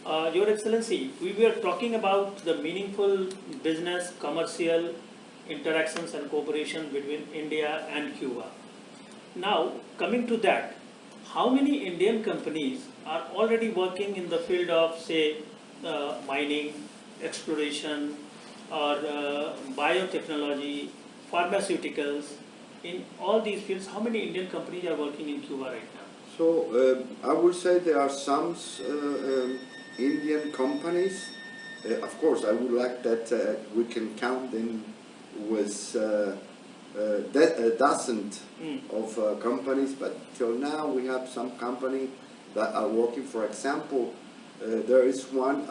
Your Excellency, we were talking about the meaningful business, commercial interactions and cooperation between India and Cuba. Now, coming to that, how many Indian companies are already working in the field of, say, mining, exploration, or biotechnology, pharmaceuticals? In all these fields, how many Indian companies are working in Cuba right now? So I would say there are some Indian companies. Of course, I would like that we can count them with a dozen of companies, but till now we have some companies that are working. For example, there is one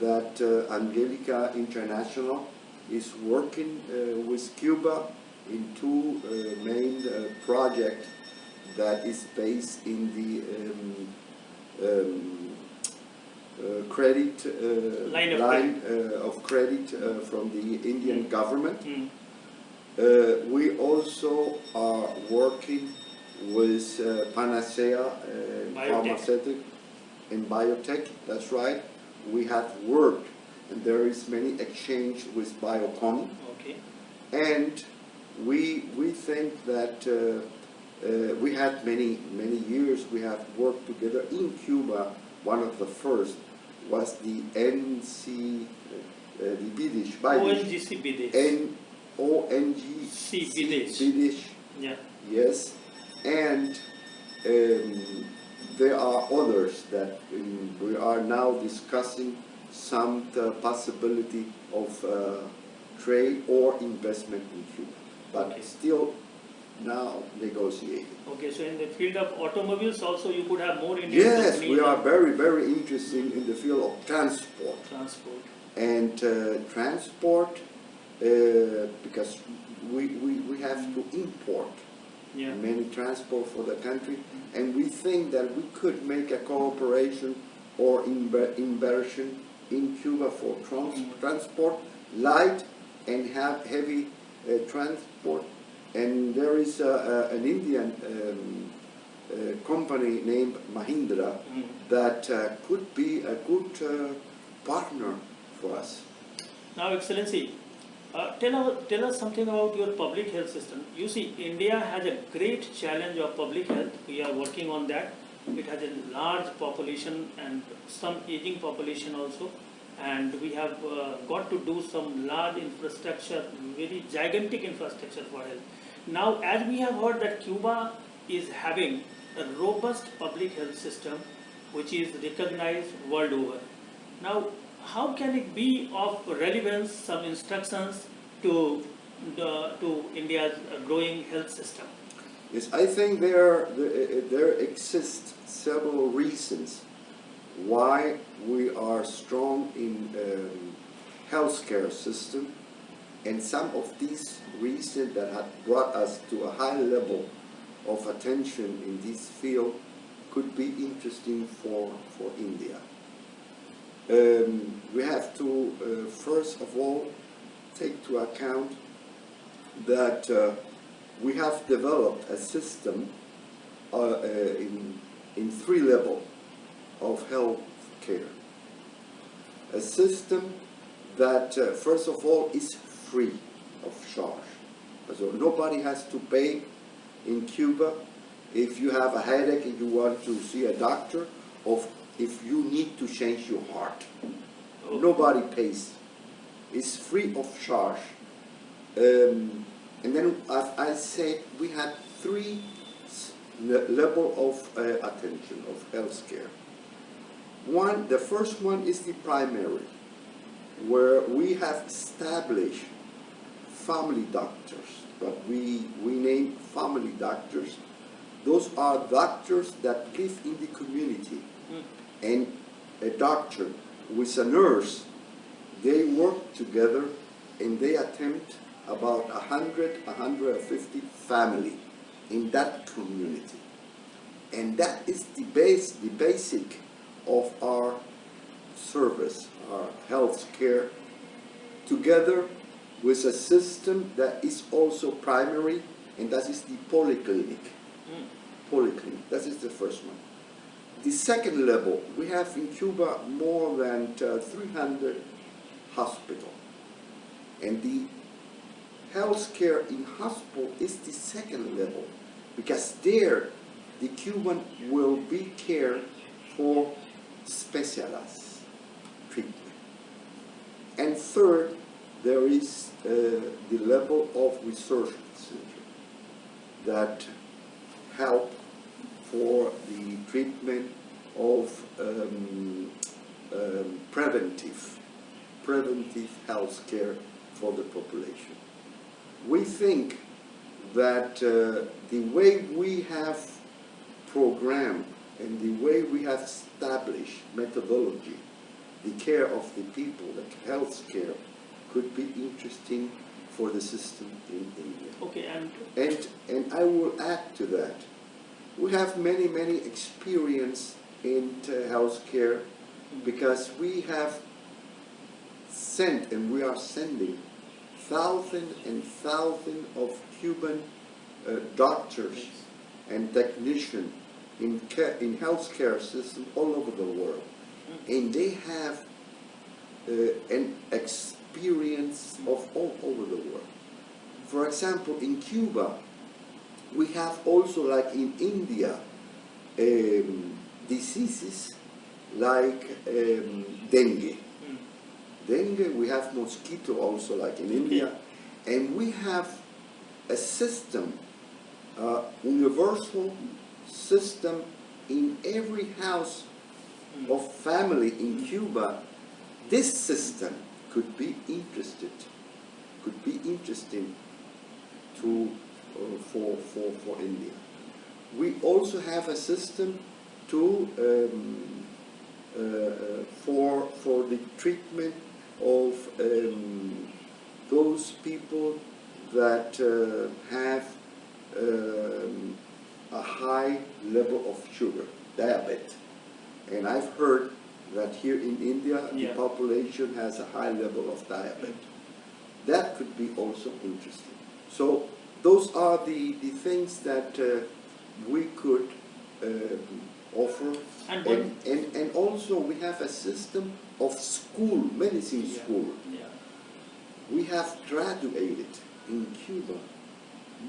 that Angelica International is working with Cuba in two main projects that is based in the credit line of credit from the Indian government. We also are working with Panacea Pharmaceutical and Biotech, that's right. We have worked, and there is many exchange with Biocon. Okay. And we think that we had many years we have worked together in Cuba. One of the first was the ONGC Bidish. Yeah. Yes, and there are others that we are now discussing some possibility of trade or investment in Cuba, but still now negotiating. Okay, so in the field of automobiles also you could have more Indian companies? Yes, we are very interested in the field of transport. And transport, because we have to import many transport for the country, and we think that we could make a cooperation or inversion in Cuba for transport, light and heavy transport. And there is an Indian company named Mahindra that could be a good partner for us. Now, Excellency, tell us something about your public health system. You see, India has a great challenge of public health. We are working on that. It has a large population and some aging population also. And we have got to do some large infrastructure, very gigantic infrastructure for health. Now, as we have heard that Cuba is having a robust public health system which is recognized world over. Now, how can it be of relevance, some instructions to India's growing health system? Yes, I think there exist several reasons why we are strong in healthcare system, and some of these reasons that have brought us to a high level of attention in this field could be interesting for India. We have to first of all take to account that we have developed a system in three levels of health care. A system that first of all is free of charge. So nobody has to pay in Cuba if you have a headache and you want to see a doctor, or if you need to change your heart. Nobody pays. It's free of charge. And then, as I said, we have three levels of attention, of health care. The first one is the primary, where we have established family doctors, but we name family doctors. Those are doctors that live in the community, and a doctor with a nurse, they work together and they attempt about 150 family in that community. And that is the basic of our service, our health care, together with a system that is also primary, and that is the polyclinic. Polyclinic, that is the first one. the second level, we have in Cuba more than 300 hospitals. And the healthcare in hospital is the second level, because there the Cuban will be cared for specialized treatment. And third, there is the level of research center that help for the treatment of preventive health care for the population. We think that the way we have programmed and the way we have established methodology, the care of the people, the health care, could be interesting for the system in India. Okay, and I will add to that. We have many experience in healthcare, because we have sent and we are sending thousands and thousands of Cuban doctors and technicians in healthcare system all over the world, and they have an experience of all over the world. For example, in Cuba, we have also, like in India, diseases like dengue. Dengue, we have mosquito also, like in India, and we have a system, universal system in every house of family in Cuba. This system could be interesting to for India. We also have a system to for the treatment of those people that have a high level of sugar, diabetes. And I've heard that here in India, the population has a high level of diabetes. That could be also interesting. So those are the things that we could offer. And also we have a system of school, medicine school. We have graduated in Cuba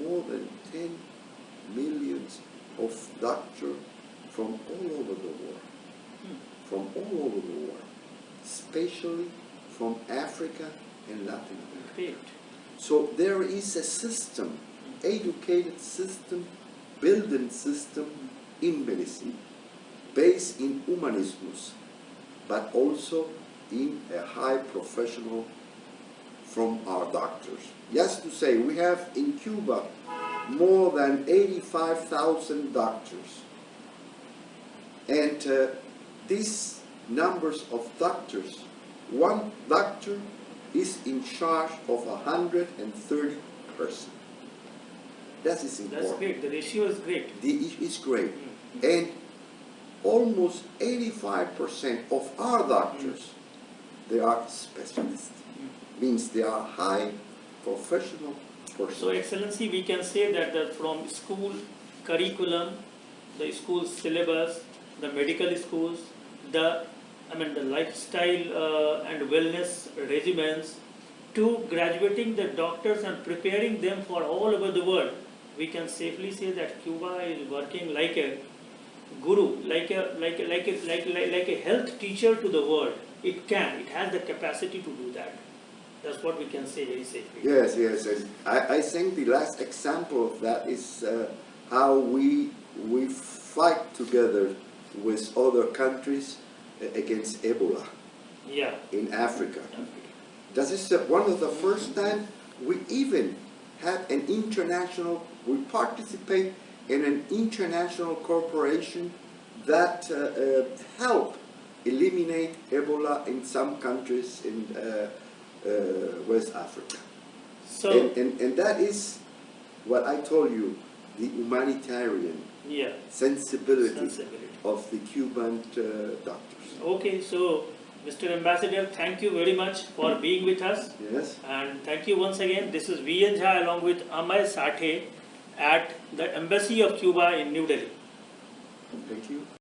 more than 10 million of doctors from all over the world. From all over the world, especially from Africa and Latin America. Great. So there is a system, educated system, building system in medicine, based in humanismus, but also in a high professional from our doctors. Just to say, we have in Cuba more than 85,000 doctors. And these numbers of doctors, one doctor is in charge of 130 persons. That is important. That's great. The ratio is great. It's great. And almost 85% of our doctors, they are specialists. Means they are high professional persons. So, Excellency, we can say that from school curriculum, the school syllabus, the medical schools, the lifestyle and wellness regimens, to graduating the doctors and preparing them for all over the world, we can safely say that Cuba is working like a guru, like a health teacher to the world. It has the capacity to do that. That's what we can say very safely. Yes. And I think the last example of that is how we fight together with other countries against Ebola in Africa. That is one of the first time we even had an international, we participate in an international corporation that help eliminate Ebola in some countries in West Africa. So, and that is what I told you, the humanitarian sensibility of the Cuban doctors. Okay, so Mr. Ambassador, thank you very much for being with us. Yes. And thank you once again. This is V.N. Jha along with Amay Sathe at the Embassy of Cuba in New Delhi. Thank you.